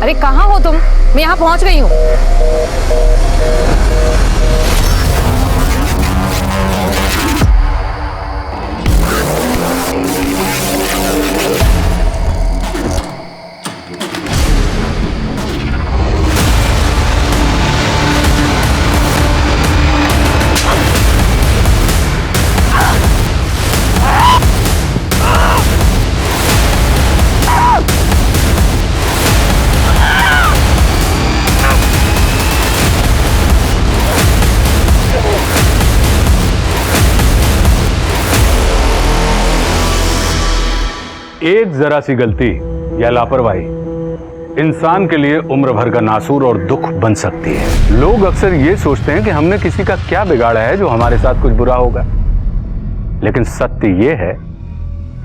अरे कहाँ हो तुम? मैं यहाँ पहुँच गई हूँ। एक जरा सी गलती या लापरवाही इंसान के लिए उम्र भर का नासूर और दुख बन सकती है। लोग अक्सर ये सोचते हैं कि हमने किसी का क्या बिगाड़ा है जो हमारे साथ कुछ बुरा होगा, लेकिन सत्य ये है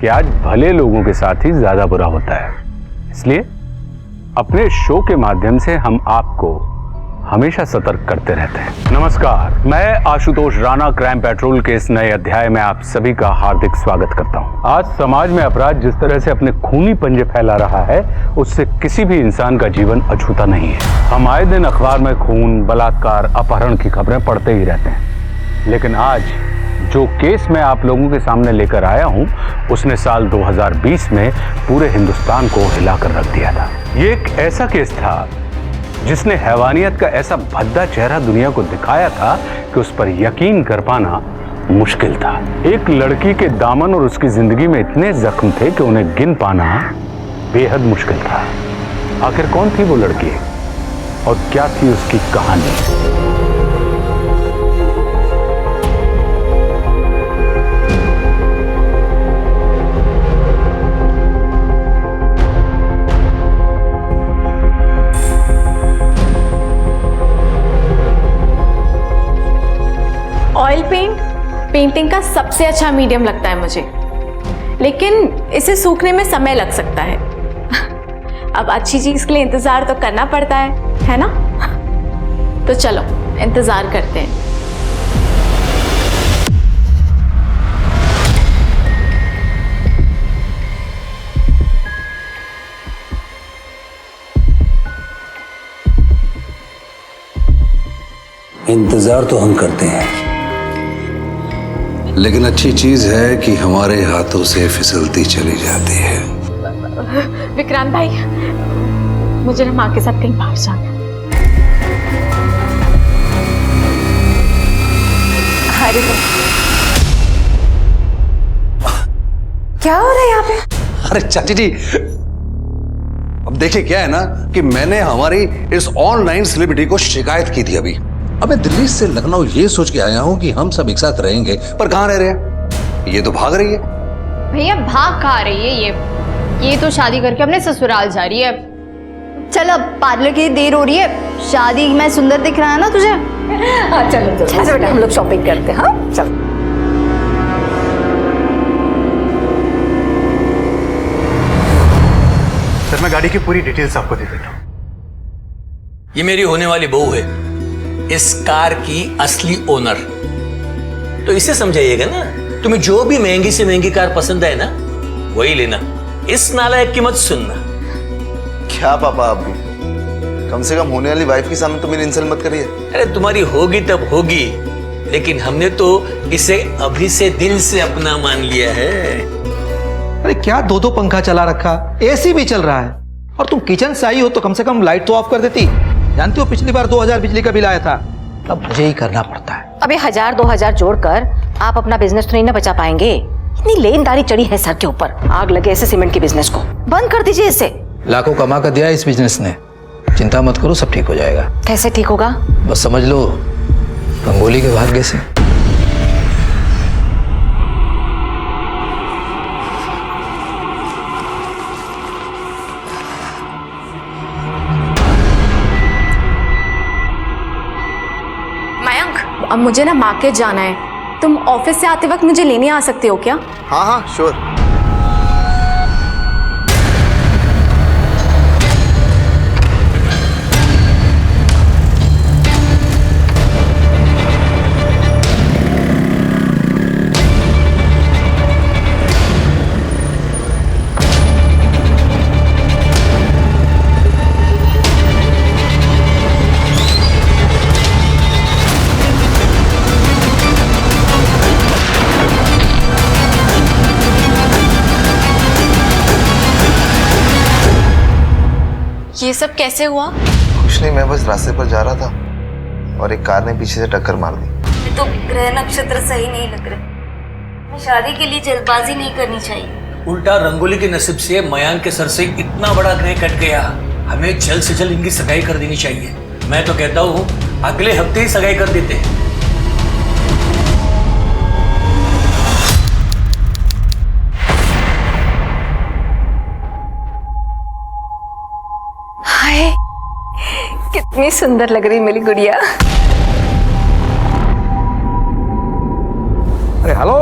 कि आज भले लोगों के साथ ही ज्यादा बुरा होता है। इसलिए अपने शो के माध्यम से हम आपको हमेशा सतर्क करते रहते हैं। नमस्कार, मैं आशुतोष राणा क्राइम पेट्रोल के इस नए अध्याय में आप सभी का हार्दिक स्वागत करता हूं। आज समाज में अपराध जिस तरह से अपने खूनी पंजे फैला रहा है, उससे किसी भी इंसान का जीवन अछूता नहीं है। हम आए दिन अखबार में खून, बलात्कार, अपहरण की खबरें पढ़ते ही रहते हैं, लेकिन आज जो केस मैं आप लोगों के सामने लेकर आया हूं, उसने साल 2020 में पूरे हिंदुस्तान को हिलाकर रख दिया था। ये एक ऐसा केस था जिसने हैवानियत का ऐसा भद्दा चेहरा दुनिया को दिखाया था कि उस पर यकीन कर पाना मुश्किल था। एक लड़की के दामन और उसकी जिंदगी में इतने जख्म थे कि उन्हें गिन पाना बेहद मुश्किल था। आखिर कौन थी वो लड़की और क्या थी उसकी कहानी? ऑयल पेंटिंग का सबसे अच्छा मीडियम लगता है मुझे, लेकिन इसे सूखने में समय लग सकता है। अब अच्छी चीज के लिए इंतजार तो करना पड़ता है ना? तो चलो इंतजार करते हैं। इंतजार तो हम करते हैं, लेकिन अच्छी चीज है कि हमारे हाथों से फिसलती चली जाती है। विक्रांत भाई, मुझे ना माँ के साथ कहीं बाहर जाना है। अरे क्या हो रहा है यहाँ पे? अरे चाची जी, अब देखिए क्या है ना कि मैंने हमारी इस ऑनलाइन सेलिब्रिटी को शिकायत की थी अभी। अबे दिल्ली से लखनऊ ये सोच के आया हूँ कि हम सब एक साथ रहेंगे, पर कहाँ रह रहे हैं? ये तो भाग रही है। भैया भाग कहाँ रही है? ये तो शादी करके अपने ससुराल जा रही है। चल अब पार्लर की देर हो रही है, शादी में सुंदर दिख रहा है ना तुझे? हाँ चलो चलो बेटा, हम लोग शॉपिंग करते हैं। हाँ चलो। सर, मैं गाड़ी की पूरी डिटेल्स आपको दे देता हूँ। ये मेरी होने वाली बहू है, इस कार की असली ओनर। तो इसे समझाइएगा ना, तुम्हें जो भी महंगी से महंगी कार पसंद है ना, वही लेना। इस नालायक की मत सुनना। क्या पापा, आप भी कम से कम होने वाली वाइफ के सामने तो मेरी इंसल्ट मत करिए। अरे तुम्हारी होगी तब होगी, लेकिन हमने तो इसे अभी से दिल से अपना मान लिया है। अरे क्या दो दो पंखा चला रखा, एसी भी चल रहा है, और तुम किचन से आई हो तो कम से कम लाइट तो ऑफ कर देती। जानती हो पिछली बार 2000 बिजली का बिल आया था, अब मुझे ही करना पड़ता है। अबे 1000-2000 जोड़कर आप अपना बिजनेस तो नहीं ना बचा पाएंगे। इतनी लेनदारी चढ़ी है सर के ऊपर, आग लगे ऐसे सीमेंट के बिजनेस को। बंद कर दीजिए इसे। लाखों कमा कर दिया इस बिजनेस ने, चिंता मत करो, सब ठीक हो जाएगा। कैसे ठीक होगा? बस समझ लो रंगोली के भाग्य से। मयंक, अब मुझे ना मार्केट जाना है, तुम ऑफिस से आते वक्त मुझे लेने आ सकते हो क्या? हाँ हाँ श्योर। सब कैसे हुआ? कुछ नहीं, मैं बस रास्ते पर जा रहा था और एक कार ने पीछे से टक्कर मार दी। तो ग्रह नक्षत्र सही नहीं लग रहे। शादी के लिए जल्दबाजी नहीं करनी चाहिए। उल्टा रंगोली के नसीब से मयांक के सर से इतना बड़ा ग्रह कट गया। हमें जल्द से जल्द इनकी सगाई कर देनी चाहिए। मैं तो कहता हूँ अगले हफ्ते ही सगाई कर देते हैं। हाय, कितनी सुंदर लग रही मेरी गुड़िया। अरे हेलो,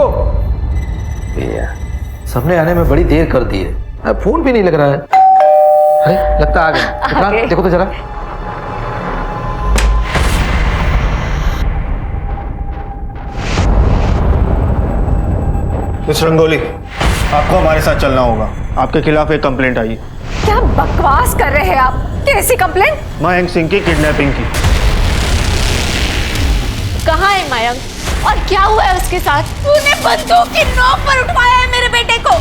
सबने आने में बड़ी देर कर दी है, अब फोन भी नहीं लग रहा है। अरे लगता आ गया। देखो तो जरा। मिस रंगोली, आपको हमारे साथ चलना होगा। आपके खिलाफ एक कंप्लेंट आई है। क्या बकवास कर रहे हैं आप? कैसी कंप्लेंट? मयंक सिंह की किडनैपिंग की। कहाँ है मयंक और क्या हुआ है उसके साथ? तूने बंदूक की नोक पर उठवाया है मेरे बेटे को।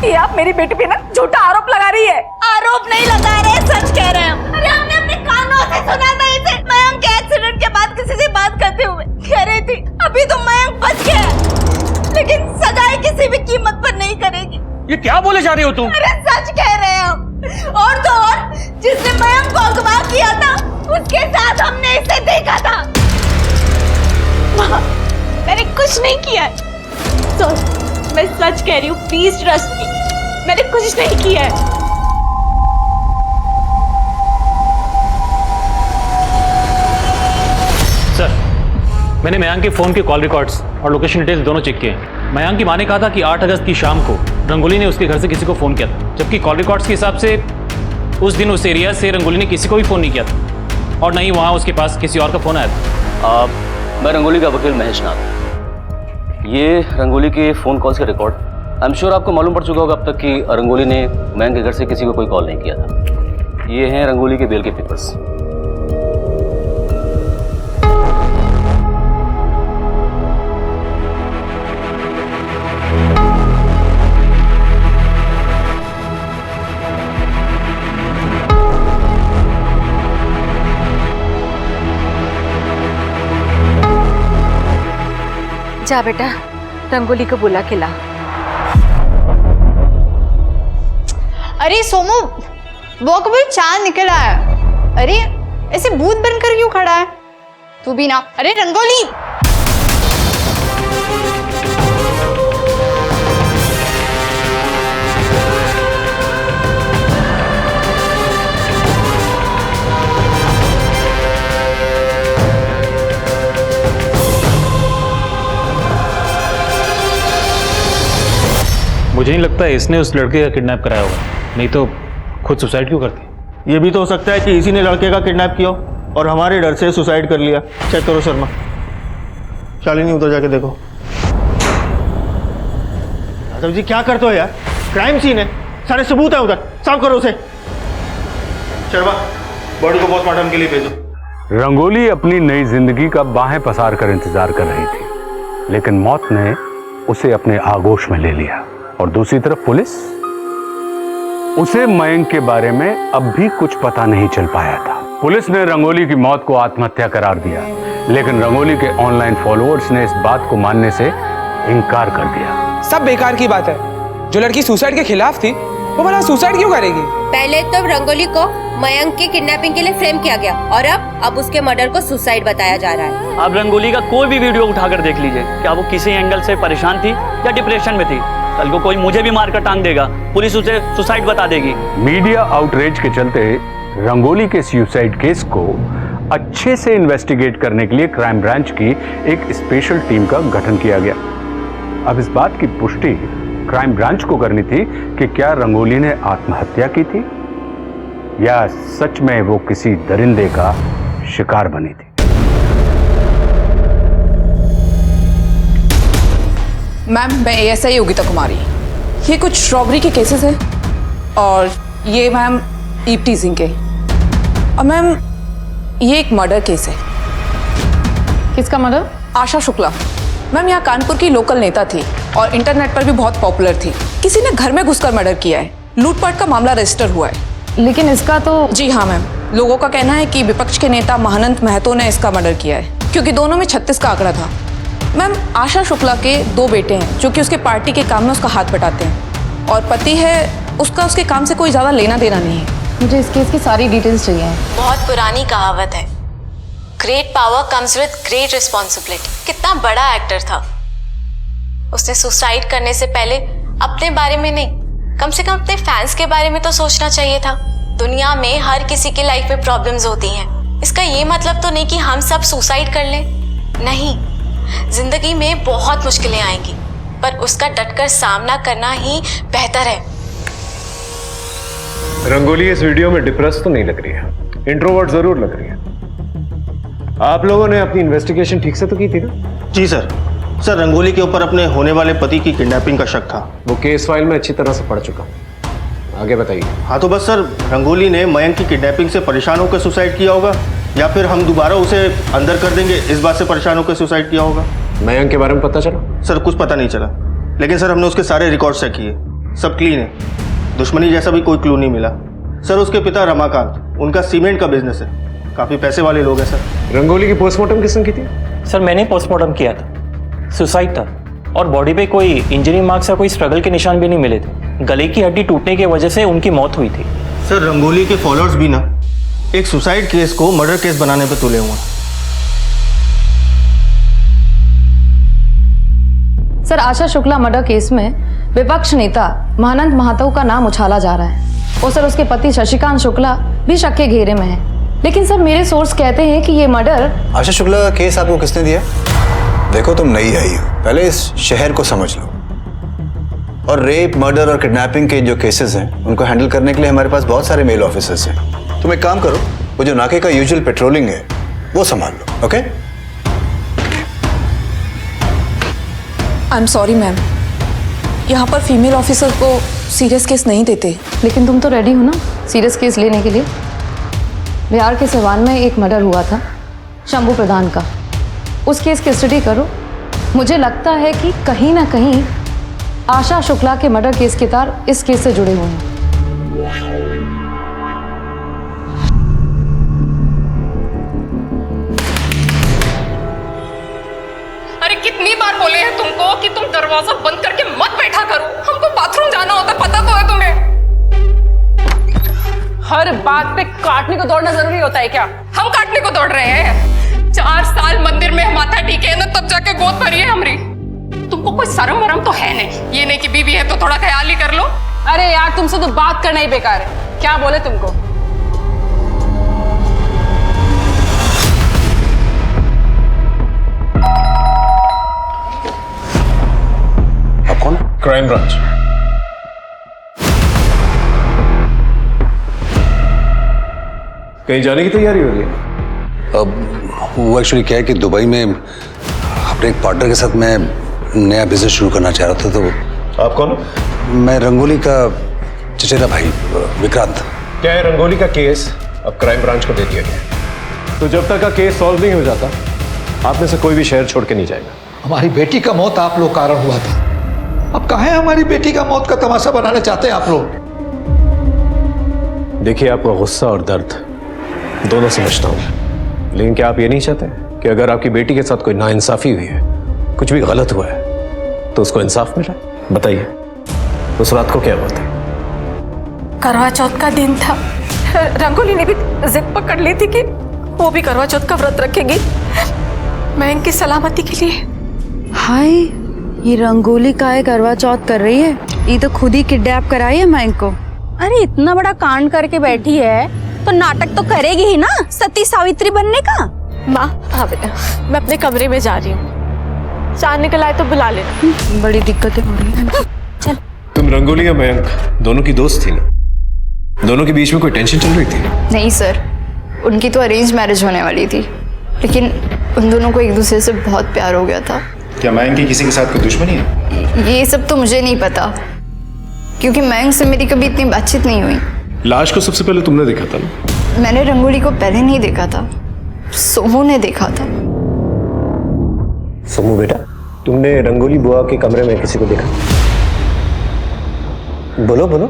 ये आप मेरी बेटी पे ना झूठा आरोप लगा रही है। आरोप नहीं लगा रहे, सच कह रहे हैं। अरे हमने अपने कानों से सुना था इसे। मयंक के एक्सीडेंट के बाद किसी से बात करते हुए कह रही थी अभी तो मयंक बच गया, लेकिन सगाई किसी भी कीमत पर नहीं करेगी। ये क्या बोले जा रही हो तुम? अरे सच कह रहे हैं हम। और तो और जिसने मयंक को अगवा किया था उसके साथ हमने इसे देखा था। मैंने कुछ नहीं किया है। तो मैं सच कह रही हूँ, प्लीज ट्रस्ट मी, मैंने कुछ नहीं किया है। सर, मैंने मयंक के फोन के कॉल रिकॉर्ड्स और लोकेशन डिटेल्स दोनों चेक किए। मयंक की मां ने कहा था कि 8 अगस्त की शाम को रंगोली ने उसके घर से किसी को फोन किया था, जबकि कॉल रिकॉर्ड्स के हिसाब से उस दिन उस एरिया से रंगोली ने किसी को भी फोन नहीं किया था और न ही वहां उसके पास किसी और का फोन आया था। मैं रंगोली का वकील महेश नाथ। ये रंगोली के फ़ोन कॉल्स के रिकॉर्ड, आई एम श्योर आपको मालूम पड़ चुका होगा अब तक कि रंगोली ने मयंक के घर से किसी को कोई कॉल नहीं किया था। ये हैं रंगोली के बेल के पेपर्स। जा बेटा, रंगोली को बुला के ला। अरे सोमू, वो कभी चांद निकल आया। अरे ऐसे भूत बनकर क्यों खड़ा है? तू भी ना। अरे रंगोली, मुझे नहीं लगता इसने उस लड़के का किडनैप कराया होगा, नहीं तो खुद सुसाइड क्यों करती? ये भी तो हो सकता है कि इसी ने लड़के का किडनैप किया और हमारे डर से सुसाइड कर लिया। चेक करो शर्मा। शालिनी, उधर जाके देखो। यादव जी क्या करते हो यार? क्राइम सीन है, सारे सबूत है उधर, साफ करो उसे। शर्मा, बॉडी को पोस्टमार्टम के लिए भेजो। रंगोली अपनी नई जिंदगी का बाहें पसार कर इंतजार कर रही थी, लेकिन मौत ने उसे अपने आगोश में ले लिया। और दूसरी तरफ पुलिस, उसे मयंक के बारे में अब भी कुछ पता नहीं चल पाया था। पुलिस ने रंगोली की मौत को आत्महत्या करार दिया, लेकिन रंगोली के ऑनलाइन फॉलोअर्स ने इस बात को मानने से इनकार कर दिया। सब बेकार की बात है। जो लड़की सुसाइड के खिलाफ थी वो भला सुसाइड क्यों करेगी? पहले तो रंगोली को मयंक की किडनैपिंग के लिए फ्रेम किया गया और अब उसके मर्डर को सुसाइड बताया जा रहा है। आप रंगोली का कोई भी वीडियो उठाकर देख लीजिए, क्या वो किसी एंगल से परेशान थी या डिप्रेशन में थी। कल को कोई मुझे भी मारकर टांग देगा, पुलिस उसे सुसाइड बता देगी। मीडिया आउटरीच के चलते रंगोली के सुसाइड केस को अच्छे से इन्वेस्टिगेट करने के लिए क्राइम ब्रांच की एक स्पेशल टीम का गठन किया गया। अब इस बात की पुष्टि क्राइम ब्रांच को करनी थी कि क्या रंगोली ने आत्महत्या की थी या सच में वो किसी दरिंदे का शिकार बनी थी। मैम, मैं ASI योगिता कुमारी। ये कुछ रॉबरी के केसेस हैं और ये मैम ईव टीजिंग के। और मैम ये एक मर्डर केस है। किसका मर्डर? आशा शुक्ला मैम यहाँ कानपुर की लोकल नेता थी और इंटरनेट पर भी बहुत पॉपुलर थी। किसी ने घर में घुसकर मर्डर किया है। लूटपाट का मामला रजिस्टर हुआ है। लेकिन इसका तो जी हाँ मैम, लोगों का कहना है कि विपक्ष के नेता महानंत महतो ने इसका मर्डर किया है, क्योंकि दोनों में 36 का आंकड़ा था। मैम आशा शुक्ला के 2 बेटे हैं जो कि उसके पार्टी के काम में उसका हाथ बटाते हैं, और पति है उसका उसके काम से कोई ज्यादा लेना देना नहीं है। मुझे इस केस की सारी डिटेल्स चाहिए। बहुत पुरानी कहावत है, great power comes with great responsibility. कितना बड़ा एक्टर था, उसने सुसाइड करने से पहले अपने बारे में नहीं, कम से कम अपने फैंस के बारे में तो सोचना चाहिए था। दुनिया में हर किसी की लाइफ में प्रॉब्लम्स होती हैं। इसका ये मतलब तो नहीं कि हम सब सुसाइड कर लें, नहीं। जिंदगी में बहुत मुश्किलें आएंगी, पर उसका डटकर सामना करना ही बेहतर है। रंगोली इस वीडियो में डिप्रेस तो नहीं लग रही है, इंट्रोवर्ट जरूर लग रही है। आप लोगों ने अपनी इन्वेस्टिगेशन ठीक से तो की थी ना? जी सर। सर रंगोली के ऊपर अपने होने वाले पति की किडनैपिंग का शक था। वो केस फाइल में अच्छी तरह से पढ़ चुका हूं, आगे बताइए। हाँ तो बस सर, रंगोली ने मयंक की किडनैपिंग से परेशान होकर सुसाइड किया होगा, या फिर हम दोबारा उसे अंदर कर देंगे इस बात से परेशान होकर सुसाइड किया होगा। मयंक के बारे में पता चला? सर कुछ पता नहीं चला, लेकिन सर हमने उसके सारे रिकॉर्ड चेक किए, सब क्लीन है। दुश्मनी जैसा भी कोई क्लू नहीं मिला। सर उसके पिता रमाकांत, उनका सीमेंट का बिजनेस है, काफी पैसे वाले लोग हैं सर। रंगोली की पोस्टमार्टम किसने की थी? सर मैंने पोस्टमार्टम किया था, सुसाइड था, और बॉडी पे कोई इंजरी मार्क्स या कोई स्ट्रगल के निशान भी नहीं मिले थे। गले की हड्डी टूटने की वजह से उनकी मौत हुई थी। सर रंगोली के फॉलोअर्स भी ना एक सुसाइड केस को मर्डर केस बनाने पे तुले हुए हैं। Sir Asha Shukla murder case में विपक्ष नेता महानंत महतो का नाम उछाला जा रहा है, और सर उसके पति शशिकांत शुक्ला भी शक के घेरे में है। लेकिन सर मेरे सोर्स कहते हैं कि ये मर्डर। आशा शुक्ला का केस आपको किसने दिया? देखो तुम नई आई हो, पहले इस शहर को समझ लो। और रेप, मर्डर और किडनैपिंग के जो केसेस हैं उनको हैंडल करने के लिए हमारे पास बहुत सारे मेल ऑफिसर्स हैं। तुम एक काम करो, वो जो नाके का यूजुअल पेट्रोलिंग है वो संभाल लो। Okay? I am sorry ma'am, यहाँ पर फीमेल ऑफिसर को सीरियस केस नहीं देते। लेकिन तुम तो रेडी हो ना सीरियस केस लेने के लिए? बिहार के सिवान में एक मर्डर हुआ था शंभू प्रधान का, उस केस की स्टडी करो। मुझे लगता है कि कहीं ना कहीं आशा शुक्ला के मर्डर केस के तार इस केस से जुड़े हुए हैं। अरे कितनी बार बोले हैं तुमको कि तुम दरवाजा बंद करके मत बैठा करो, हमको बाथरूम जाना होता, पता तो है तुम्हें। हर बात पे काटने को दौड़ना जरूरी होता है क्या? हम काटने को दौड़ रहे हैं? 4 साल मंदिर में माथा टीके है ना, तब जाके गोद भरी है हमारी। तुमको कोई शर्म वरम तो है नहीं, ये नहीं कि बीवी है तो थोड़ा ख्याल ही कर लो। अरे यार तुमसे तो बात करना ही बेकार है, क्या बोले तुमको? आप कौन? Crime branch. कहीं जाने की तैयारी हो रही है? अब वो एक्चुअली क्या है कि दुबई में अपने एक पार्टनर के साथ मैं नया बिजनेस शुरू करना चाह रहा था। तो आप कौन? मैं रंगोली का चचेरा भाई विक्रांत। क्या है, रंगोली का केस अब क्राइम ब्रांच को दे दिया गया, तो जब तक का केस सॉल्व नहीं हो जाता आप में से कोई भी शहर छोड़ के नहीं जाएगा। हमारी बेटी का मौत आप लोग कारण हुआ था, अब कहाँ है हमारी बेटी का मौत का तमाशा बनाने चाहते हैं आप लोग? देखिए, आपका गुस्सा और दर्द दोनों समझता हूं, लेकिन क्या आप ये नहीं चाहते कि अगर आपकी बेटी के साथ कोई नाइंसाफी हुई है, कुछ भी गलत हुआ है, तो उसको इंसाफ मिला? बताइए, उस रात को क्या हुआ था? करवा चौथ का दिन था। रंगोली ने भी जिद पकड़ ली थी कि वो भी करवा चौथ का व्रत रखेगी मयंक की सलामती के लिए। हाय, ये रंगोली का है करवा चौथ कर रही है? ये तो खुद ही किडनैप कराई है मयंक को। अरे इतना बड़ा कांड करके बैठी है तो नाटक तो करेगी ही ना, सती सावित्री बनने का। माँ हाँ बेटा, मैं अपने कमरे में जा रही हूँ, चार निकल आए तो बुला लेना। बड़ी दिक्कतें हो रही है। चल। तुम रंगोली या मयंक दोनों की दोस्त थी ना? दोनों के बीच में कोई टेंशन चल रही थी? नहीं सर, उनकी तो अरेंज मैरिज होने वाली थी, लेकिन उन दोनों को एक दूसरे से बहुत प्यार हो गया था। क्या मयंक की किसी के साथ कोई दुश्मनी है? ये सब तो मुझे नहीं पता, क्योंकि मयंक से मेरी कभी इतनी बातचीत नहीं हुई। लाश को सबसे पहले तुमने देखा था ना? मैंने रंगोली को पहले नहीं देखा था, सोमू ने देखा था। सोमू बेटा, तुमने रंगोली बुआ के कमरे में किसी को देखा? बोलो बोलो।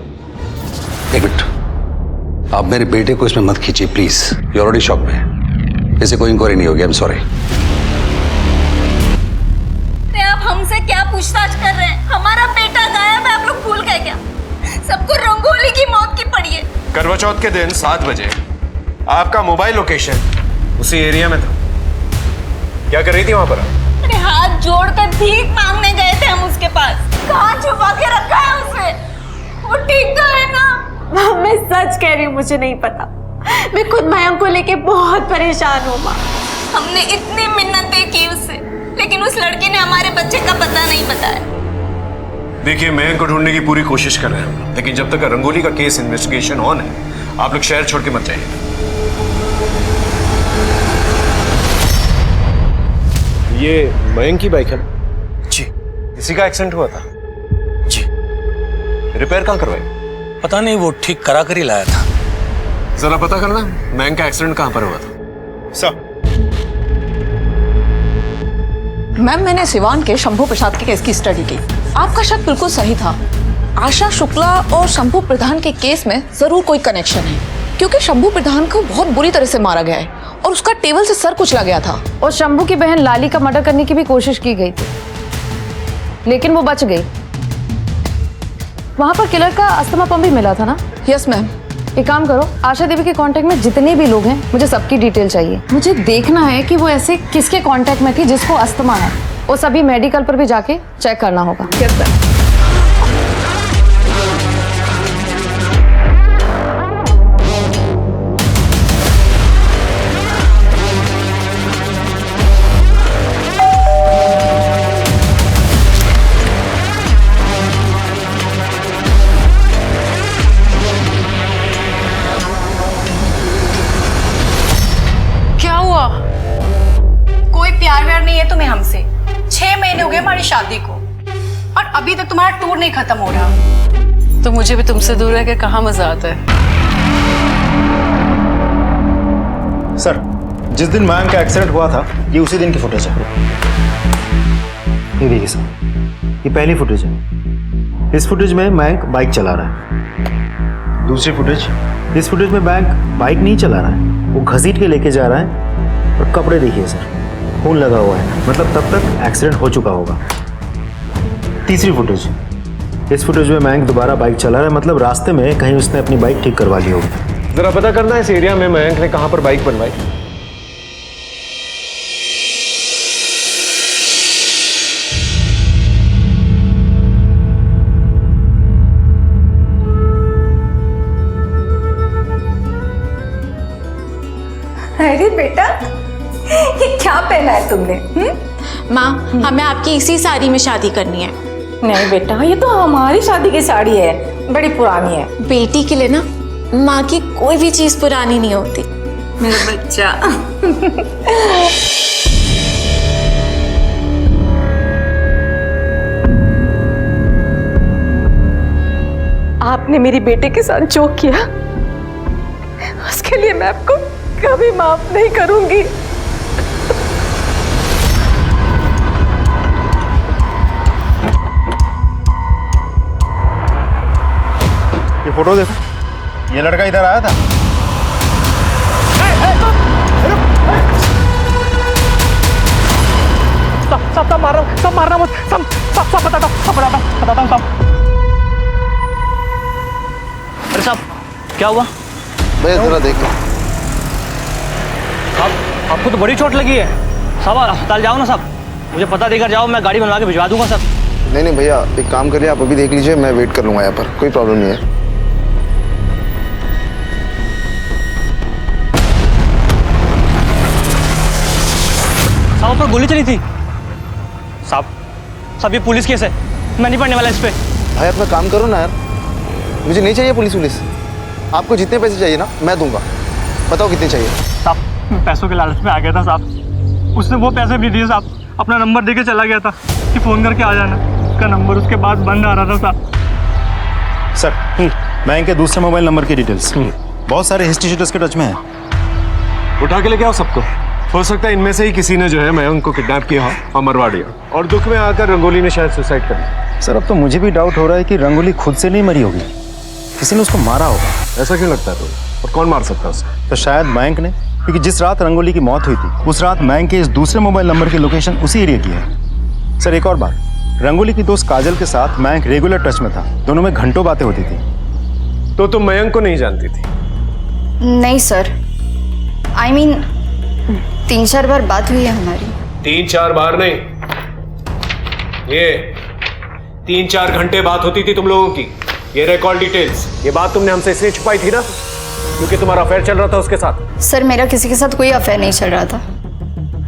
एक मिनट, आप मेरे बेटे को इसमें मत खींचिए प्लीज। यू ऑलरेडी शॉक में, इसे कोई इंक्वायरी नहीं होगी। आई एम सॉरी। आप हमसे क्या पूछताछ कर रहे हैं? हमारा बेटा गायब है, आप लोग भूल गए क्या? सबको रंगोली की मौत की पड़ी है। करवा चौथ के दिन 7 बजे आपका मोबाइल लोकेशन उसी एरिया में था। क्या कर रही थी वहां पर? अरे हाथ जोड़कर भीख मांगने गए थे हम उसके पास। कहाँ छुपा के रखा है उसे? वो ठीक तो है ना? मैं सच कह रही हूँ, मुझे नहीं पता। मैं खुद मयंक को लेके बहुत परेशान हूँ माँ। हमने इतनी मिन्नतें की उससे, लेकिन उस लड़की ने हमारे बच्चे का पता नहीं बताया। देखिए, मयंक को ढूंढने की पूरी कोशिश कर रहे हैं, लेकिन जब तक रंगोली का केस इन्वेस्टिगेशन ऑन है, आप लोग शहर छोड़ के मत जाइए। ये मयंक की बाइक है? जी। इसी का एक्सीडेंट हुआ था? जी। रिपेयर कहाँ करवाई? पता नहीं, वो ठीक करा कर ही लाया था। जरा पता करना मयंक का एक्सीडेंट कहाँ पर हुआ था। सर। मैम, मैंने सिवान के शंभू प्रसाद के केस की स्टडी की। आपका शक बिल्कुल सही था। आशा शुक्ला और शंभू प्रधान के केस में जरूर कोई कनेक्शन है, क्योंकि शंभू प्रधान को बहुत बुरी तरह से मारा गया है और उसका टेबल से सर कुचला गया था। और शंभू की बहन लाली का मर्डर करने की भी कोशिश की गई थी, लेकिन वो बच गई। वहां पर किलर का अस्थमा पंप भी मिला था ना? Yes ma'am. एक काम करो, आशा देवी के कांटेक्ट में जितने भी लोग हैं, मुझे सबकी डिटेल चाहिए। मुझे देखना है कि वो ऐसे किसके कांटेक्ट में थी जिसको अस्थमा है। वो सभी मेडिकल पर भी जाके चेक करना होगा। क्या हुआ? कोई प्यार व्यार नहीं है तुम्हें हमसे। 6 महीने हो गए हमारी शादी को और अभी तक तुम्हारा टूर नहीं खत्म हो रहा। तो मुझे भी तुमसे दूर रह के कहाँ मजा आता है। सर, जिस दिन मयंक का एक्सीडेंट हुआ था, ये उसी दिन की फुटेज है। ये देखिए सर, ये पहली फुटेज है। इस फुटेज में मयंक बाइक चला रहा है। दूसरी फुटेज, इस फुटेज में मयंक बाइक नहीं चला रहा है, वो घसीट के लेके जा रहा है। और कपड़े देखिए सर, खून लगा हुआ है, मतलब तब तक एक्सीडेंट हो चुका होगा। तीसरी फुटेज, इस फुटेज में मयंक दोबारा बाइक चला रहा है, मतलब रास्ते में कहीं उसने अपनी बाइक ठीक करवा ली होगी। जरा पता करना है इस एरिया में मयंक ने कहां पर बाइक बनवाई। अरे बेटा, ये क्या पहना है तुमने? माँ, हमें आपकी इसी साड़ी में शादी करनी है। नहीं बेटा, ये तो हमारी शादी की साड़ी है, बड़ी पुरानी है। बेटी के लिए ना माँ की कोई भी चीज पुरानी नहीं होती। मेरा बच्चा। आपने मेरी बेटे के साथ जो किया, उसके लिए मैं आपको कभी माफ नहीं करूंगी। ये फोटो देखो, ये लड़का इधर आया था। सब मार रहा हूँ, सब मारना मत, सब बताता हूँ सब। अरे साहब, क्या हुआ? भैया जरा देखो। साहब, आपको तो बड़ी चोट लगी है। साहब अस्पताल जाओ ना साहब, मुझे पता देकर जाओ, मैं गाड़ी बनवा के भिजवा दूंगा सर। नहीं भैया, एक काम करिए, आप अभी देख लीजिए, मैं वेट कर लूंगा यहाँ पर, कोई प्रॉब्लम नहीं है। साहब पर गोली चली थी। साहब ये पुलिस केस है, मैं नहीं पढ़ने वाला इस पे। भाई अपना काम करो ना यार, मुझे नहीं चाहिए पुलिस। आपको जितने पैसे चाहिए ना मैं दूंगा, बताओ कितने चाहिए। साहब मैं पैसों के लालच में आ गया था साहब, उसने वो पैसे भी दिए साहब, अपना नंबर देके चला गया था कि फ़ोन करके आ जाना। उसका नंबर उसके बाद बंद आ रहा था साहब। सर, मयंक के दूसरे मोबाइल नंबर की डिटेल्स। बहुत सारे हिस्ट्री शीटर्स के टच में है। उठा के लेके आओ सबको। हो सकता है इनमें से ही किसी ने जो है मयंक को किडनैप किया और मरवा दिया, और दुख में आकर रंगोली ने शायद सुसाइड कर लिया। सर अब तो मुझे भी डाउट हो रहा है कि रंगोली खुद से नहीं मरी होगी, किसी ने उसको मारा होगा। ऐसा क्यों लगता है तुम्हें? और कौन मार सकता है उसे? तो शायद मयंक ने, क्योंकि जिस रात रंगोली की मौत हुई थी उस रात मयंक के इस दूसरे मोबाइल नंबर की लोकेशन उसी एरिया की है। सर एक और बात, रंगोली की दोस्त काजल के साथ मयंक रेगुलर टच में था, दोनों में घंटों बातें होती थी। तो तुम मयंक को नहीं जानती थी? नहीं सर, I mean 3-4 बार बात हुई है हमारी। 3-4 बार नहीं, ये 3-4 घंटे बात होती थी तुम लोगों की। ये रिकॉर्ड डिटेल्स, ये बात तुमने हमसे इसलिए छुपाई थी ना क्योंकि तुम्हारा अफेयर चल रहा था उसके साथ। सर मेरा किसी के साथ कोई अफेयर नहीं चल रहा था,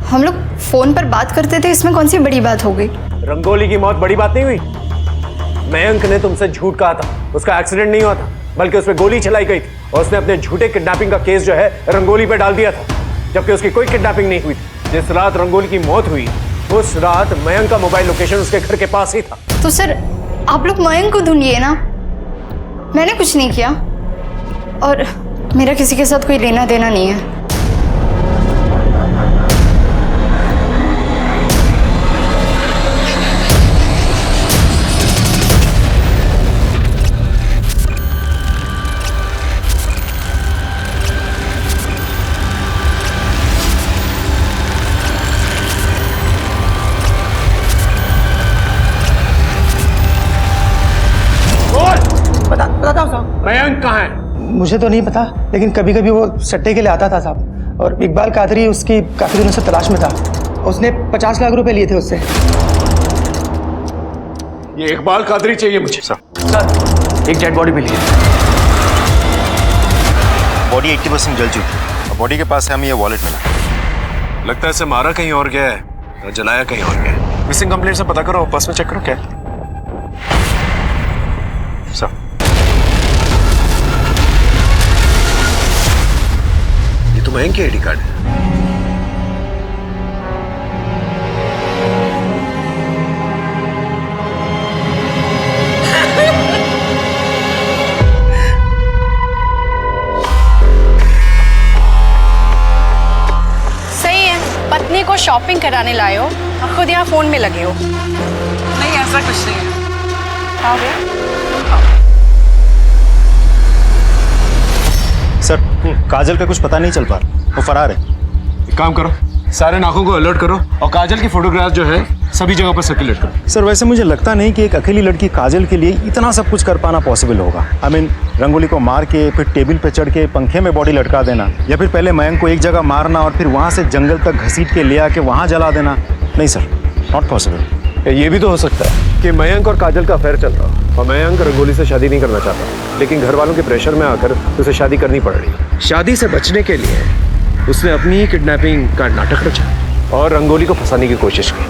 हम लोग फोन पर बात करते थे, इसमें कौन सी बड़ी बात हो गई? रंगोली की मौत बड़ी बात नहीं हुई। मयंक ने तुमसे झूठ कहा था, उसका एक्सीडेंट नहीं हुआ था बल्कि उसमें गोली चलाई गई थी, और उसने अपने झूठे किडनैपिंग का केस जो है रंगोली पे डाल दिया था, जबकि उसकी कोई किडनैपिंग नहीं हुई थी। जिस रात रंगोली की मौत हुई उस रात मयंक का मोबाइल लोकेशन उसके घर के पास ही था। तो सर आप लोग मयंक को ढूंढिए ना, मैंने कुछ नहीं किया और मेरा किसी के साथ कोई लेना देना नहीं है। मयंक कहाँ है? मुझे तो नहीं पता, लेकिन कभी कभी वो सट्टे के लिए आता था साहब, और इकबाल कादरी उसकी काफी दिनों से तलाश में था। उसने 50 लाख रुपए लिए थे उससे। ये इकबाल कादरी चाहिए मुझे। सर एक डेड बॉडी मिली है, बॉडी 80% जल चुकी है और बॉडी के पास से हमें ये वॉलेट मिला। लगता है इसे मारा कहीं और गया है और जलाया कहीं और गया है। मिसिंग कंप्लेंट से पता करो, पर्स में चेक करो क्या है। सर ये तो मयंक की आईडी कार्ड है। सही है, पत्नी को शॉपिंग कराने लाए हो और खुद यहाँ फोन में लगे हो। नहीं ऐसा कुछ नहीं है। आओ भैया। सर काजल का कुछ पता नहीं चल पा रहा, वो फरार है। एक काम करो, सारे नाकों को अलर्ट करो और काजल की फोटोग्राफ जो है सभी जगह पर सर्कुलेट करो। सर वैसे मुझे लगता नहीं कि एक अकेली लड़की काजल के लिए इतना सब कुछ कर पाना पॉसिबल होगा। आई मीन रंगोली को मार के फिर टेबल पे चढ़ के पंखे में बॉडी लटका देना, या फिर पहले मयंक को एक जगह मारना और फिर वहाँ से जंगल तक घसीट के ले आके वहाँ जला देना। नहीं सर, नॉट पॉसिबल। ये भी तो हो सकता है कि मयंक और काजल का अफेयर चल रहा और मयंक रंगोली से शादी नहीं करना चाहता, लेकिन घर वालों के प्रेशर में आकर उसे शादी करनी पड़ रही। शादी से बचने के लिए उसने अपनी ही किडनैपिंग का नाटक रचा और रंगोली को फंसाने की कोशिश की,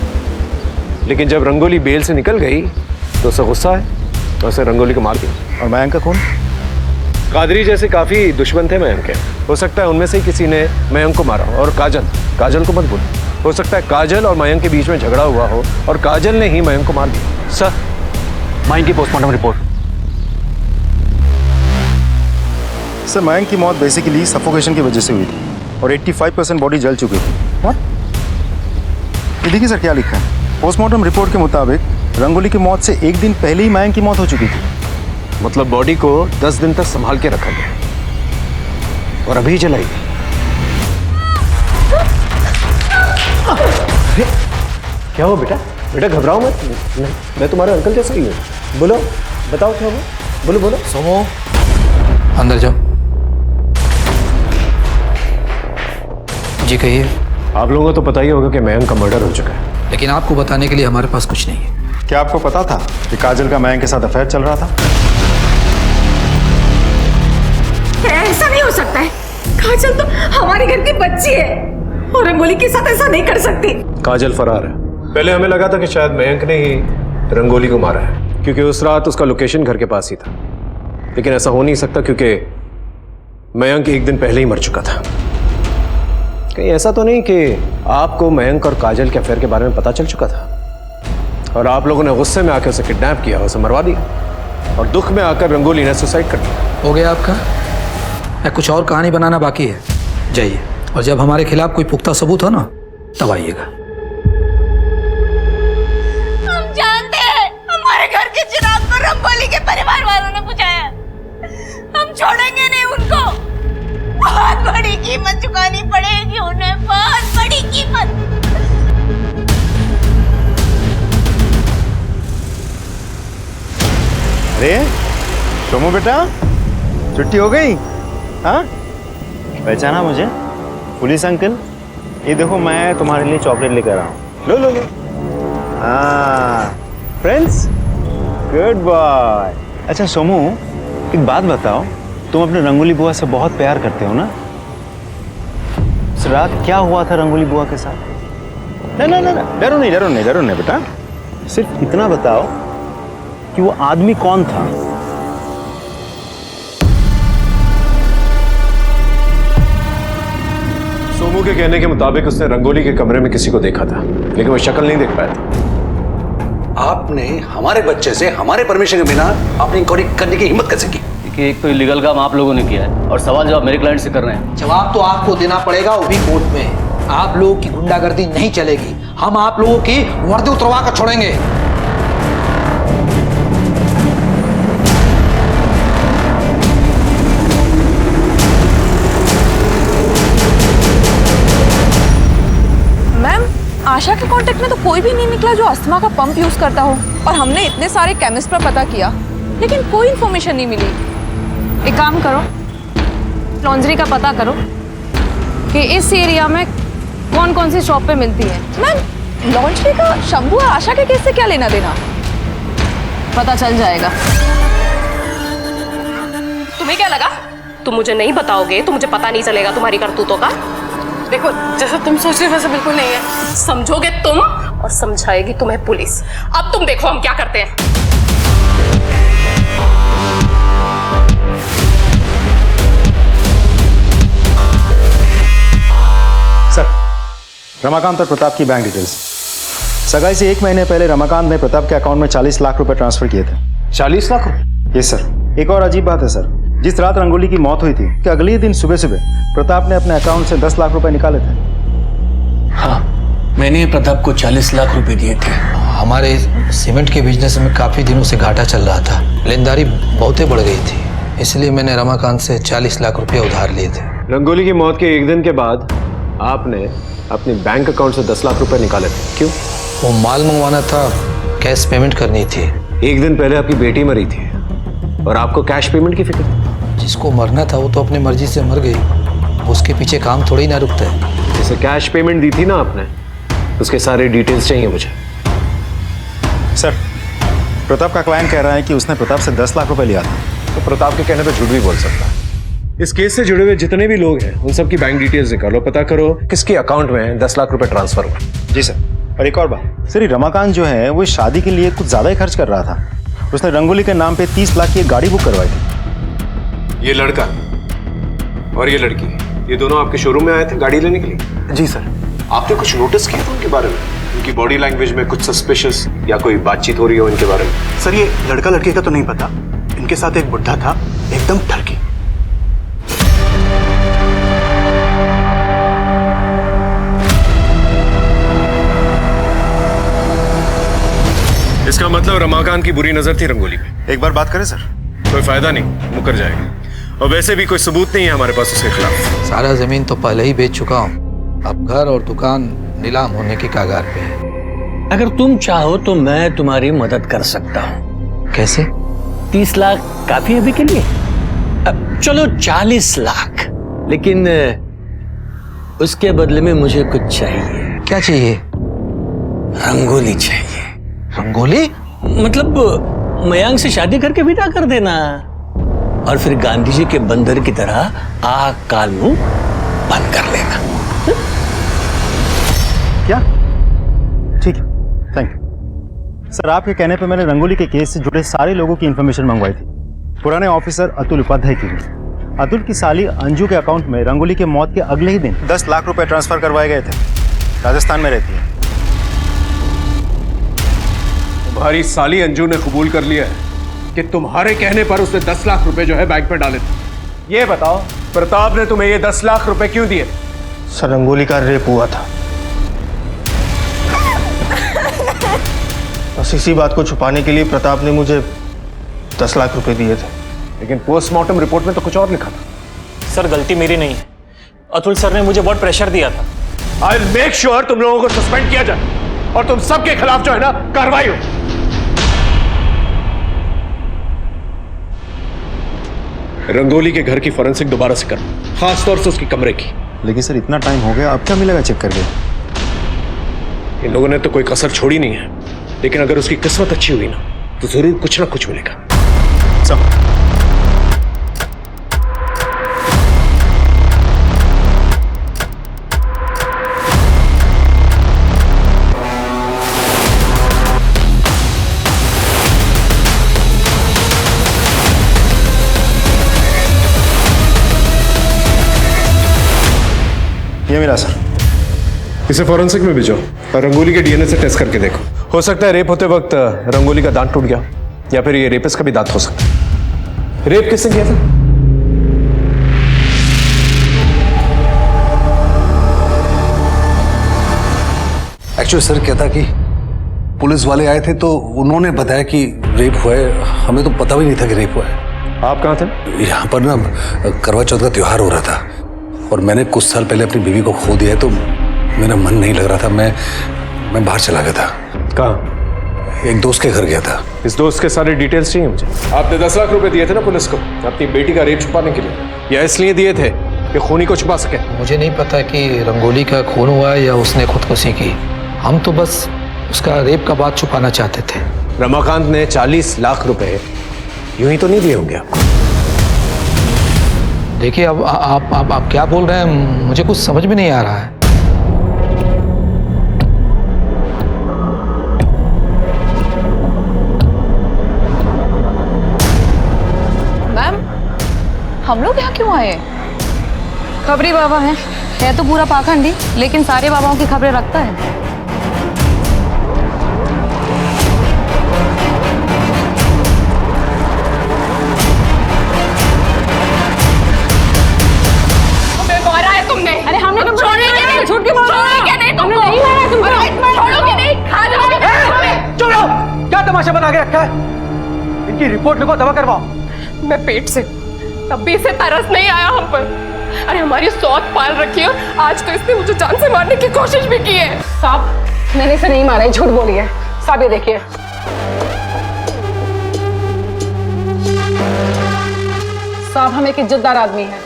लेकिन जब रंगोली बेल से निकल गई तो उसे गुस्सा है तो उसे रंगोली को मार दिया। और मयंक का कौन? कादरी जैसे काफी दुश्मन थे मयंक के, हो सकता है उनमें से ही किसी ने मयंक को मारा। और काजल को मत भूलो, हो सकता है काजल और मयंक के बीच में झगड़ा हुआ हो और काजल ने ही मयंक को मार दिया। सर मयंक की पोस्टमार्टम रिपोर्ट। सर मयंक की मौत बेसिकली सफोकेशन की वजह से हुई थी और 85% बॉडी जल चुकी थी। ये देखिए सर क्या लिखा है, पोस्टमार्टम रिपोर्ट के मुताबिक रंगोली की मौत से एक दिन पहले ही मयंक की मौत हो चुकी थी। मतलब बॉडी को 10 दिन तक संभाल के रखा गया और अभी जलाई गई। क्या हो बेटा? बेटा घबराओ मत, मैं तुम्हारे अंकल जैसा ही हूँ। बोलो, बताओ क्या हुआ? बोलो बोलो। सोमो अंदर जाओ। जी कहिए। आप लोगों को तो पता ही होगा कि मयंक का मर्डर हो चुका है, लेकिन आपको बताने के लिए हमारे पास कुछ नहीं है। क्या आपको पता था कि काजल का मयंक के साथ अफेयर चल रहा था? ऐसा नहीं हो सकता है, काजल तो हमारे घर की बच्ची है और रंगोली के साथ ऐसा नहीं कर सकती। काजल फरार है। पहले हमें लगा था कि शायद मयंक ने ही रंगोली को मारा है, क्योंकि उस रात उसका लोकेशन घर के पास ही था, लेकिन ऐसा हो नहीं सकता क्योंकि मयंक एक दिन पहले ही मर चुका था। कहीं ऐसा तो नहीं कि आपको मयंक और काजल के अफेयर के बारे में पता चल चुका था और आप लोगों ने गुस्से में आकर उसे किडनैप किया, उसे मरवा दिया और दुख में आकर रंगोली ने सुसाइड कर दिया। हो गया आपका? कुछ और कहानी बनाना बाकी है, जाइए। और जब हमारे खिलाफ कोई पुख्ता सबूत हो ना, तब आइएगा। हम जानते हैं हमारे घर के चिराग को रंगोली के परिवार वालों ने बुझाया। हम छोड़ेंगे नहीं उनको। बहुत बड़ी कीमत चुकानी पड़ेगी उन्हें, बहुत बड़ी कीमत। अरे सोमू बेटा, छुट्टी हो गई? हाँ, पहचाना मुझे? पुलिस अंकल, ये देखो मैं तुम्हारे लिए चॉकलेट लेकर आया हूँ। लो लो लो। हाँ फ्रेंड्स, गुड बॉय। अच्छा सोमू, एक बात बताओ, तुम अपने रंगोली बुआ से बहुत प्यार करते हो ना? इस रात क्या हुआ था रंगोली बुआ के साथ? ना ना ना, डरो नहीं डरो नहीं डरो नहीं बेटा, सिर्फ इतना बताओ कि वो आदमी कौन था? सोमू के कहने के मुताबिक उसने रंगोली के कमरे में किसी को देखा था, लेकिन वो शक्ल नहीं देख पाया था। आपने हमारे बच्चे से हमारे परमिशन के बिना अपनी इंक्वायरी करने की हिम्मत कैसे की? कि एक तो इलीगल काम आप लोगों ने किया है और सवाल जवाब मेरे क्लाइंट से कर रहे हैं। जवाब तो आपको देना पड़ेगा, वो भी कोर्ट में। आप लोगों की गुंडागर्दी नहीं चलेगी, हम आप लोगों की वर्दी उतरवा कर छोड़ेंगे। मैम, आशा के कांटेक्ट में तो कोई भी नहीं निकला जो अस्थमा का पंप यूज करता हो, और हमने इतने सारे केमिस्ट पर पता किया लेकिन कोई इंफॉर्मेशन नहीं मिली। एक काम करो, लॉन्ड्री का पता करो कि इस एरिया में कौन कौन सी शॉप पे मिलती है। मैम, लॉन्ड्री का शंभू और आशा के केस से क्या लेना देना? पता चल जाएगा। तुम्हें क्या लगा तुम मुझे नहीं बताओगे तो मुझे पता नहीं चलेगा तुम्हारी करतूतों का? देखो, जैसा तुम सोच रहे हो वैसा बिल्कुल नहीं है। समझोगे तुम और समझाएगी तुम्हें पुलिस। अब तुम देखो हम क्या करते हैं। सर, रमाकांत और प्रताप की बैंक डिटेल्स। सगाई से 1 महीने पहले रमाकांत ने प्रताप के अकाउंट में 40 लाख रुपए ट्रांसफर किए थे। 40 लाख रुपए? Yes sir. एक और अजीब बात है सर, जिस रात रंगोली की मौत हुई थी कि अगले दिन सुबह सुबह प्रताप ने अपने अकाउंट से 10 लाख रुपए निकाले थे। हाँ, मैंने प्रताप को 40 लाख रुपए दिए थे। हमारे सीमेंट के बिजनेस में काफी दिनों से घाटा चल रहा था, लेनदारी बहुते बढ़ गई थी, इसलिए मैंने रमाकांत से 40 लाख रुपए उधार लिए थे। रंगोली की मौत के 1 दिन के बाद आपने अपने बैंक अकाउंट से 10 लाख रुपए निकाले थे, क्यों? वो माल मंगवाना था, कैश पेमेंट करनी थी। 1 दिन पहले आपकी बेटी मरी थी और आपको कैश पेमेंट की फिक्र थी। जिसको मरना था वो तो अपनी मर्जी से मर गई, उसके पीछे काम थोड़ी ना रुकता है। जैसे कैश पेमेंट दी थी ना आपने, उसके सारे डिटेल्स चाहिए मुझे। सर, प्रताप का क्लाइंट कह रहा है कि उसने प्रताप से 10 लाख रुपए लिया था। तो प्रताप के कहने पर झूठ भी बोल सकता है। इस केस से जुड़े हुए जितने भी लोग हैं उन सब की बैंक डिटेल्स निकालो, पता करो किसके अकाउंट में 10 लाख रुपए ट्रांसफर हुआ। जी सर। और एक और बात सर, रमाकांत जो है वो शादी के लिए कुछ ज्यादा ही खर्च कर रहा था। उसने रंगोली के नाम पे 30 लाख की एक गाड़ी बुक करवाई थी। ये लड़का और ये लड़की, ये दोनों आपके शोरूम में आए थे गाड़ी लेने के लिए? जी सर। आपने कुछ नोटिस किया था उनके बारे में? उनकी बॉडी लैंग्वेज में कुछ सस्पिशियस या कोई बातचीत हो रही हो इनके बारे में? सर, ये लड़का लड़के का तो नहीं पता, इनके साथ एक बुढ़ा था, एकदम ठरकी। इसका मतलब रमाकांत की बुरी नजर थी रंगोली पे। एक बार बात करें सर? कोई फायदा नहीं, मुकर जाएगा। और वैसे भी कोई सबूत नहीं है हमारे पास उसके खिलाफ। सारा जमीन तो पहले ही बेच चुका हूँ, अब घर और दुकान नीलाम होने की कगार पे है। अगर तुम चाहो तो मैं तुम्हारी मदद कर सकता हूँ। कैसे? 30 लाख काफी है अभी के लिए? चलो 40 लाख, लेकिन उसके बदले में मुझे कुछ चाहिए। क्या चाहिए? रंगोली चाहिए। रंगोली? मतलब मयांक से शादी करके विदा कर देना और फिर गांधी जी के बंदर की तरह आग काल मुंह बंद कर लेना। क्या? ठीक है, थैंक यू सर। आपके कहने पे मैंने रंगोली के केस से जुड़े सारे लोगों की इंफॉर्मेशन मंगवाई थी। पुराने ऑफिसर अतुल उपाध्याय की भी। अतुल की साली अंजू के अकाउंट में रंगोली के मौत के अगले ही दिन 10 लाख रुपए ट्रांसफर करवाए गए थे। राजस्थान में रहती है। तुम्हारी साली अंजू ने कबूल कर लिया है कि तुम्हारे कहने पर उसने 10 लाख रुपए जो है बैंक में डाले थे। ये बताओ प्रताप ने तुम्हें ये 10 लाख रुपए क्यों दिए? सर रंगोली का रेप हुआ था, बस इसी बात को छुपाने के लिए प्रताप ने मुझे 10 लाख रुपए दिए थे। लेकिन पोस्टमार्टम रिपोर्ट में तो कुछ और लिखा था। सर गलती मेरी नहीं है, अतुल सर ने मुझे बहुत प्रेशर दिया था। आई विल मेक श्योर तुम लोगों को सस्पेंड किया जाए और तुम सबके खिलाफ जो है ना कार्रवाई हो। रंगोली के घर की फॉरेंसिक दोबारा से करो, खासतौर से उसकी कमरे की। लेकिन सर इतना टाइम हो गया, अब क्या मिलेगा चेक करके? इन लोगों ने तो कोई कसर छोड़ी नहीं है, लेकिन अगर उसकी किस्मत अच्छी हुई ना तो जरूर कुछ ना कुछ मिलेगा। सब ये मिला सर। इसे फॉरेंसिक में भेजो और रंगोली के डीएनए से टेस्ट करके देखो। हो सकता है रेप होते वक्त रंगोली का दांत टूट गया, या फिर ये रेपिस्ट का भी दांत हो सकता है। रेप किसने किया था? एक्चुअली सर क्या था कि पुलिस वाले आए थे तो उन्होंने बताया कि रेप हुआ है, हमें तो पता भी नहीं था कि रेप हुआ है। आप कहाँ थे? यहाँ पर ना करवा चौथ का त्योहार हो रहा था और मैंने कुछ साल पहले अपनी बीवी को खो दिया है, तो मेरा मन नहीं लग रहा था। मैं बाहर चला गया था। कहाँ? एक दोस्त के घर गया था। इस दोस्त के सारे डिटेल्स चाहिए मुझे। आपने 10 लाख रुपए दिए थे ना पुलिस को अपनी बेटी का रेप छुपाने के लिए, या इसलिए दिए थे कि खूनी को छुपा सके? मुझे नहीं पता कि रंगोली का खून हुआ है या उसने खुदकुशी की। हम तो बस उसका रेप का बात छुपाना चाहते थे। रमाकांत ने 40 लाख रुपए यूं ही तो नहीं दिए होंगे आपको? देखिए अब आप क्या बोल रहे हैं, मुझे कुछ समझ में नहीं आ रहा है। मैम हम लोग यहाँ क्यों आए? खबरी बाबा है तो पूरा पाखंडी, लेकिन सारे बाबाओं की खबरें रखता है। अरे हमने तो छोड़ेंगे नहीं, झूठ क्यों बोल रहे हो? छोड़ेंगे नहीं, हमने नहीं मारा तुमको। छोड़ोगे नहीं, खा जाओगे। चुप रहो, क्या तमाशा बना के रखा है? इनकी रिपोर्ट लिखो, दवा करवाओ। मैं पेट से, तब भी इसे तरस नहीं आया हम पर। अरे हमारी सौत पाल रखी है, आज तो इसने मुझे जान से मारने की कोशिश भी की है। साहब मैंने इसे नहीं मारा है, झूठ बोली है। साहब ये देखिए, साहब हम एक इज्जतदार आदमी है,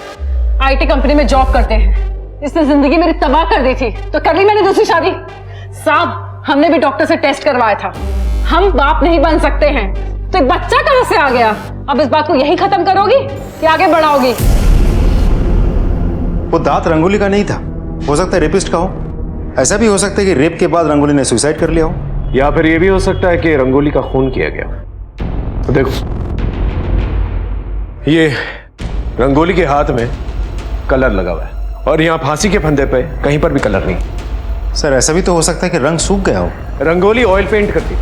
आईटी कंपनी में जॉब करते हैं। इसने जिंदगी मेरी तबाह कर दी थी तो कर ली मैंने दूसरी शादी। साहब हमने भी डॉक्टर से टेस्ट करवाया था, हम बाप नहीं बन सकते हैं। तो एक बच्चा कहां से आ गया? अब इस बात को यही खत्म करोगी या आगे बढ़ाओगी? वो दांत रंगोली का नहीं था, हो सकता है रेपिस्ट का हो। ऐसा भी हो सकता है कि रेप के बाद रंगोली ने सुसाइड कर लिया हो, या फिर यह भी हो सकता है कि रंगोली का खून किया गया। तो देखो, ये रंगोली के हाथ में कलर लगा हुआ है और यहाँ फांसी के फंदे पे कहीं पर भी कलर नहीं। सर ऐसा भी तो हो सकता है कि रंग सूख गया हो। रंगोली ऑयल पेंट करती है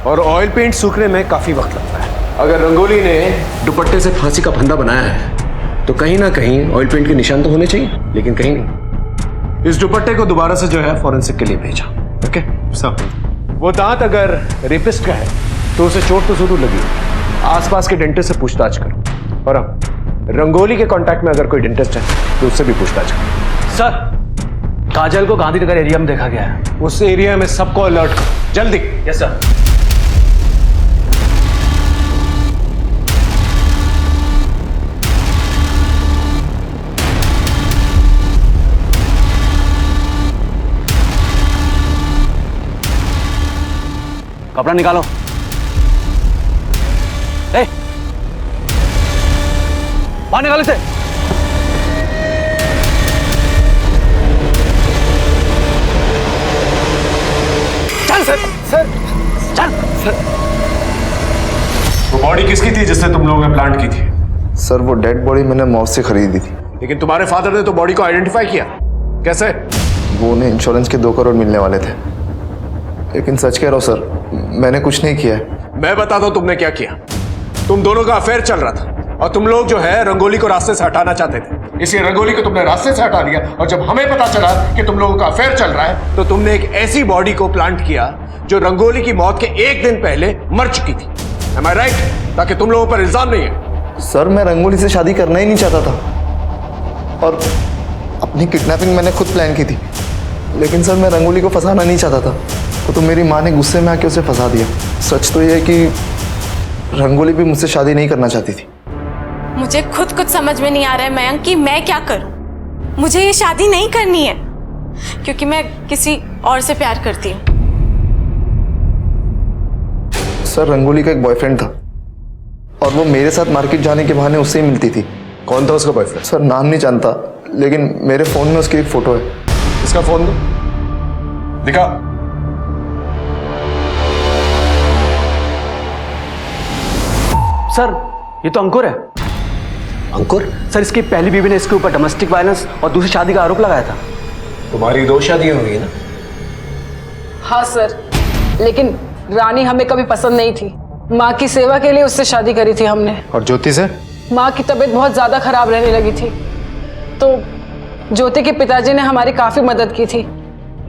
और ऑयल पेंट सूखने में काफी वक्त लगता है। अगर रंगोली ने दुपट्टे से फांसी का फंदा बनाया है तो कहीं ना कहीं ऑयल पेंट के निशान तो होने चाहिए, लेकिन कहीं नहीं। इस दुपट्टे को दोबारा से जो है फॉरेंसिक के लिए भेजा। ओके सर, वो दांत अगर रेपिस्ट का है तो उसे चोट तो जरूर लगी, आसपास के डेंटिस्ट से पूछताछ करो। और अब रंगोली के कांटेक्ट में अगर कोई डेंटिस्ट है तो उससे भी पूछताछ करो। सर काजल को गांधीनगर एरिया में देखा गया है। उस एरिया में सबको अलर्ट करो जल्दी। Yes sir. कपड़ा निकालो। ए, बाहर निकालो इसे। चल सर, चल सर। वो बॉडी किसकी थी जिससे तुम लोगों ने प्लांट की थी? सर वो डेड बॉडी मैंने मॉल से खरीदी थी। लेकिन तुम्हारे फादर ने तो बॉडी को आइडेंटिफाई किया, कैसे? वो उन्हें इंश्योरेंस के 2 करोड़ मिलने वाले थे। लेकिन सच कह रहा हूं सर, मैंने कुछ नहीं किया है। मैं बताता हूं तुमने क्या किया। तुम दोनों का अफेयर चल रहा था और तुम लोग जो है रंगोली को रास्ते से हटाना चाहते थे, इसलिए रंगोली को तुमने रास्ते से हटा दिया। और जब हमें पता चला कि तुम लोगों का अफेयर चल रहा है तो तुमने एक ऐसी बॉडी को प्लांट किया जो रंगोली की मौत के एक दिन पहले मर चुकी थी। Am I right? ताकि तुम लोगों पर इल्जाम नहीं है। सर मैं रंगोली से शादी करना ही नहीं चाहता था और अपनी किडनैपिंग मैंने खुद प्लान की थी, लेकिन सर मैं रंगोली को फंसाना नहीं चाहता था तो मेरी माँ ने गुस्से में आके उसे फंसा दिया। सच तो ये है कि रंगोली भी मुझसे शादी नहीं करना चाहती थी। मुझे खुद कुछ समझ में नहीं आ रहा है मयंक कि मैं क्या करूं। मुझे ये शादी नहीं करनी है क्योंकि मैं किसी और से प्यार करती हूँ। सर रंगोली का एक बॉयफ्रेंड था और वो मेरे साथ मार्केट जाने के बहाने उससे ही मिलती थी। कौन था उसका बॉयफ्रेंड? सर नाम नहीं जानता, लेकिन मेरे फोन में उसकी एक फोटो है। इसका फोन दो, दिखा। सर ये तो अंकुर है। अंकुर? सर इसकी पहली बीवी ने इसके ऊपर डोमेस्टिक वायलेंस और दूसरी शादी का आरोप लगाया था। तुम्हारी 2 शादियां हुई ना? हाँ सर, लेकिन रानी हमें कभी पसंद नहीं थी। माँ की सेवा के लिए उससे शादी करी थी हमने। और ज्योति से? माँ की तबीयत बहुत ज्यादा खराब रहने लगी थी तो ज्योति के पिताजी ने हमारी काफी मदद की थी,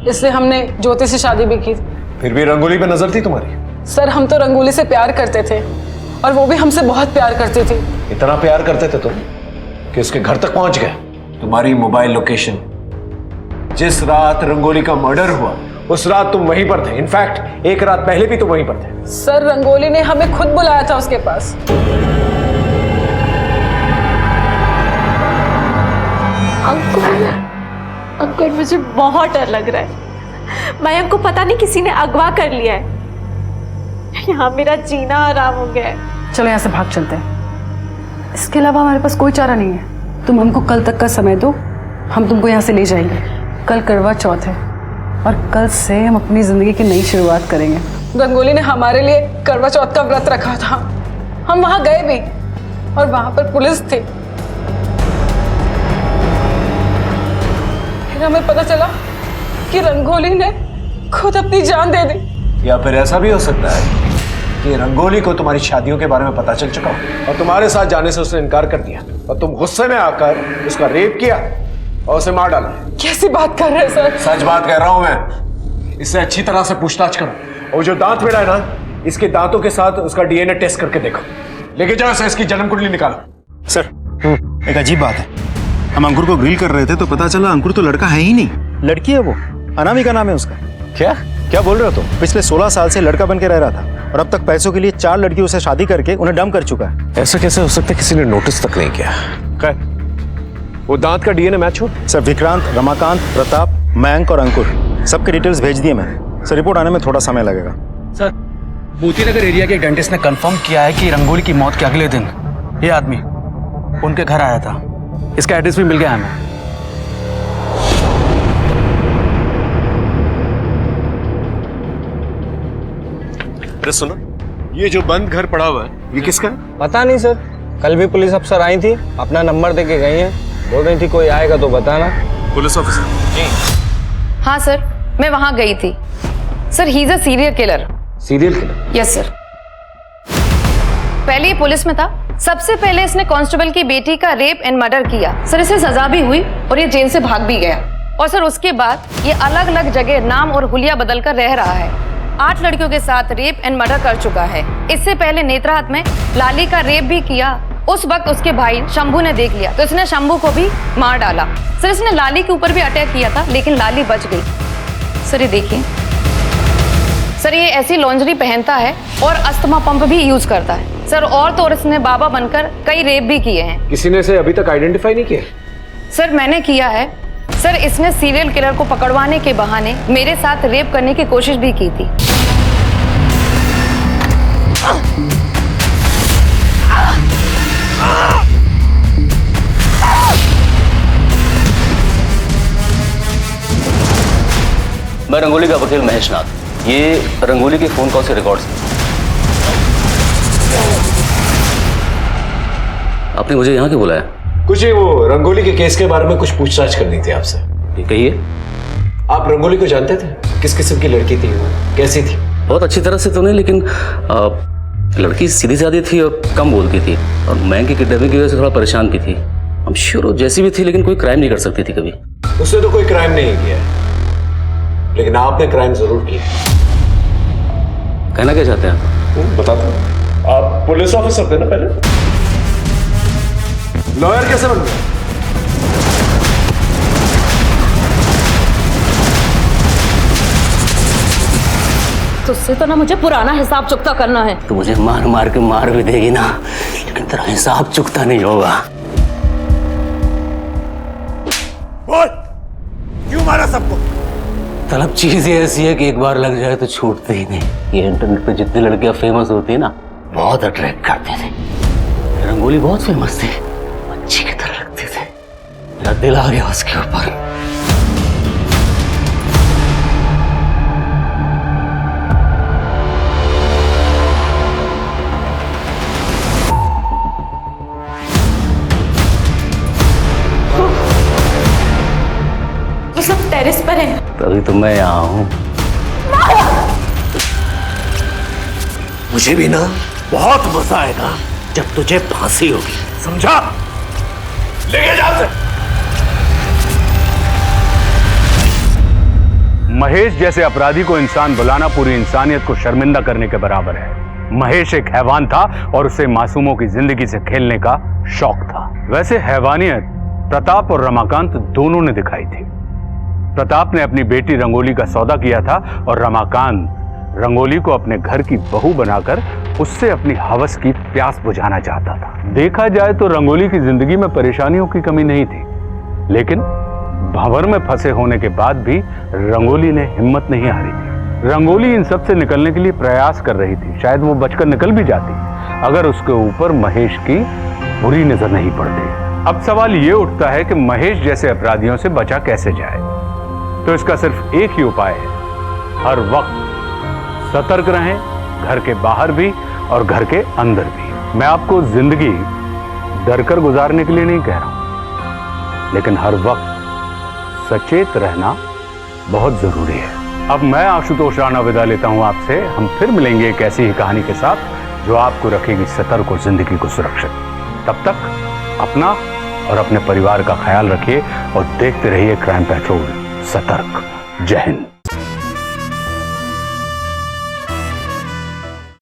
इसलिए हमने ज्योति से शादी भी की। फिर भी रंगोली पे नजर थी तुम्हारी? सर हम तो रंगोली से प्यार करते थे और वो भी हमसे बहुत प्यार करती थी। इतना प्यार करते थे तुम कि उसके घर तक पहुंच गए। तुम्हारी मोबाइल लोकेशन, जिस रात रंगोली का मर्डर हुआ उस रात तुम वहीं पर थे। इनफैक्ट एक रात पहले भी तुम वहीं पर थे। सर रंगोली ने हमें खुद बुलाया था उसके पास। अंकुर मुझे बहुत डर लग रहा है। मयंक को पता नहीं किसी ने अगवा कर लिया है। यहाँ मेरा जीना आराम हो गया है। चलो यहाँ से भाग चलते हैं, इसके अलावा हमारे पास कोई चारा नहीं है। तुम हमको कल तक का समय दो, हम तुमको यहाँ से ले जाएंगे। कल करवा चौथ है और कल से हम अपनी जिंदगी की नई शुरुआत करेंगे। रंगोली ने हमारे लिए करवा चौथ का व्रत रखा था, हम वहां गए भी और वहां पर पुलिस थी। फिर हमें पता चला कि रंगोली ने खुद अपनी जान दे दी। या फिर ऐसा भी हो सकता है कि रंगोली को तुम्हारी शादियों के बारे में पता चल चुका हो और तुम्हारे साथ जाने से उसने इनकार कर दिया और तुम गुस्से में आकर उसका रेप किया और उसे मार डाला। कैसी बात कर रहे हैं सर? सच बात कह रहा हूं मैं। इससे अच्छी तरह से पूछताछ करो और जो दांत मिला है ना, इसके दांतों के साथ उसका डीएनए टेस्ट करके देखो। लेके जाओ इसे, इसकी जन्म कुंडली निकालो। सर एक अजीब बात है, हम अंकुर को ग्रिल कर रहे थे तो पता चला अंकुर तो लड़का है ही नहीं, लड़की है। वो अनामिका नाम है उसका। क्या क्या बोल रहे हो तुम? पिछले 16 साल से लड़का बन के रह रहा था और अब तक पैसों के लिए 4 लड़कियों से शादी करके उन्हें डंप कर चुका है। ऐसा कैसे हो सकता है? किसी ने नोटिस तक नहीं किया। वो दांत का डीएनए मैच हो? सर विक्रांत, रमाकांत, प्रताप, मयंक और अंकुर सबके डिटेल्स भेज दिए मैंने। सर रिपोर्ट आने में थोड़ा समय लगेगा। सर मोतीनगर एरिया के डेंटिस्ट ने कंफर्म किया है कि रंगोली की मौत के अगले दिन ये आदमी उनके घर आया था। इसका एड्रेस भी मिल गया हमें। अरे सुनो, ये जो बंद घर पड़ा हुआ है ये किसका है? पता नहीं सर, कल भी पुलिस अफसर आई थी, अपना नंबर दे के गई हैं, बोल रही थी कोई आएगा तो बताना। पुलिस ऑफिसर जी? हाँ सर, मैं वहां गई थी। Sir he is a serial killer. Serial killer? Yes sir. पहले ये पुलिस में था। सबसे पहले इसने कांस्टेबल की बेटी का रेप एंड मर्डर किया। सर इसे सजा भी हुई और ये जेल से भाग भी गया। और सर उसके बाद ये अलग अलग जगह नाम और हुलिया बदल कर रह रहा है। 8 लड़कियों के साथ रेप एंड मर्डर कर चुका है। इससे पहले नेत्राहत में लाली का रेप भी किया। उस वक्त उसके भाई शंभू ने देख लिया तो इसने शंभू को भी मार डाला। सर इसने लाली के ऊपर भी अटैक किया था लेकिन लाली बच गई। सर ये देखिए सर, ये ऐसी लॉन्जरी पहनता है और अस्थमा पंप भी यूज करता है सर। और तो इसने बाबा बनकर कई रेप भी किए हैं। किसी ने इसे अभी तक आइडेंटिफाई नहीं किया? सर मैंने किया है सर। इसने सीरियल किलर को पकड़वाने के बहाने मेरे साथ रेप करने की कोशिश भी की थी। मैं रंगोली का वकील महेश नाथ। ये रंगोली के फोन कॉल से रिकॉर्ड्स हैं। आपने मुझे यहाँ क्यों बुलाया? कुछ ही वो रंगोली के केस के बारे में कुछ पूछताछ करनी थी आपसे। ये कहिए। आप रंगोली को जानते थे? किस किस्म की लड़की थी वो, कैसी थी? बहुत अच्छी तरह से तो नहीं, लेकिन लड़की सीधी सादी थी और कम बोलती थी, और मयंक की किडनैपिंग की वजह से थोड़ा परेशान भी थी। हम श्योर वो जैसी भी थी, लेकिन कोई क्राइम नहीं कर सकती थी कभी। उसने तो कोई क्राइम नहीं किया, लेकिन आपने क्राइम जरूर किया। कहना क्या चाहते हैं आप? बताता हूं। आप पुलिस ऑफिसर थे ना पहले? लॉयर कैसे बन गए? तुझसे तो ना मुझे पुराना हिसाब चुकता करना है। तो मुझे मार मार के मार भी देगी ना, लेकिन तेरा हिसाब चुकता नहीं होगा। बोल, क्यों मारा सबको? तलब चीज ये ऐसी है कि एक बार लग जाए तो छूटती ही नहीं। ये इंटरनेट पे जितनी लड़कियां फेमस होती है ना, बहुत अट्रैक्ट करती थी। रंगोली बहुत फेमस थी, अच्छी की तरह लगती थी। मेरा दिल आ गया उसके ऊपर। वो सब टेरेस पर है। तभी तो मैं यहाँ हूँ। मुझे भी ना बहुत मजा आएगा जब तुझे फांसी होगी, समझा? लेके जा से। महेश जैसे अपराधी को इंसान बुलाना पूरी इंसानियत को शर्मिंदा करने के बराबर है। महेश एक हैवान था और उसे मासूमों की जिंदगी से खेलने का शौक था। वैसे हैवानियत प्रताप और रमाकांत दोनों ने दिखाई थी। प्रताप ने अपनी बेटी रंगोली का सौदा किया था और रमाकांत रंगोली को अपने घर की बहू बनाकर उससे अपनी हवस की प्यास बुझाना चाहता था। देखा जाए तो रंगोली की जिंदगी में परेशानियों की कमी नहीं थी, लेकिन भंवर में फंसे होने के बाद भी रंगोली ने हिम्मत नहीं हारी थी। रंगोली इन सब से निकलने के लिए प्रयास कर रही थी। शायद वो बचकर निकल भी जाती अगर उसके ऊपर महेश की बुरी नजर नहीं पड़ती। अब सवाल ये उठता है कि महेश जैसे अपराधियों से बचा कैसे जाए। तो इसका सिर्फ एक ही उपाय है, हर वक्त सतर्क रहें, घर के बाहर भी और घर के अंदर भी। मैं आपको जिंदगी डरकर गुजारने के लिए नहीं कह रहा हूं, लेकिन हर वक्त सचेत रहना बहुत जरूरी है। अब मैं आशुतोष राणा विदा लेता हूं आपसे। हम फिर मिलेंगे एक ऐसी ही कहानी के साथ जो आपको रखेगी सतर्क और जिंदगी को सुरक्षित। तब तक अपना और अपने परिवार का ख्याल रखिए और देखते रहिए क्राइम पेट्रोल। सतर्क। जय हिंद।